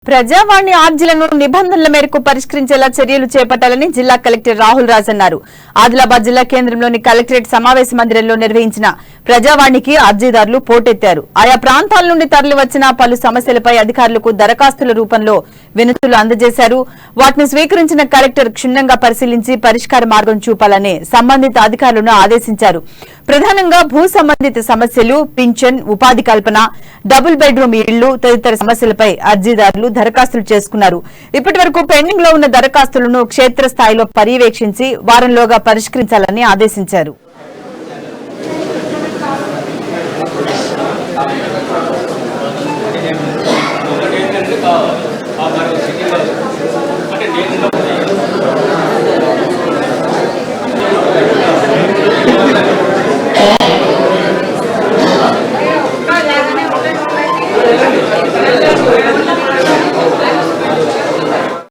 ప్రజావాణి ఆర్జీలను నిబంధనల మేరకు పరిష్కరించేలా చర్యలు చేపట్టాలని జిల్లా కలెక్టర్ రాహుల్ రాజ్ అన్నారు. ఆదిలాబాద్ జిల్లా కేంద్రంలోని కలెక్టరేట్ సమావేశ మందిరంలో నిర్వహించిన ప్రజావాణికి అర్జీదారులు పోటెత్తారు. ఆయా ప్రాంతాల నుండి తరలివచ్చిన పలు సమస్యలపై అధికారులకు దరఖాస్తుల రూపంలో వినతులు అందజేశారు. వాటిని స్వీకరించిన కలెక్టర్ క్షుణ్ణంగా పరిశీలించి పరిష్కార మార్గం చూపాలని సంబంధిత అధికారులను ఆదేశించారు. ప్రధానంగా భూ సంబంధిత సమస్యలు, పింఛన్, ఉపాధి కల్పన, డబుల్ బెడ్రూమ్ ఇళ్లు తదితర సమస్యలపై అర్జీదారులు దరఖాస్తులు చేసుకున్నారు. ఇప్పటి వరకు పెండింగ్ లో ఉన్న దరఖాస్తులను క్షేత్రస్థాయిలో పర్యవేక్షించి వారంలోగా పరిష్కరించాలని ఆదేశించారు.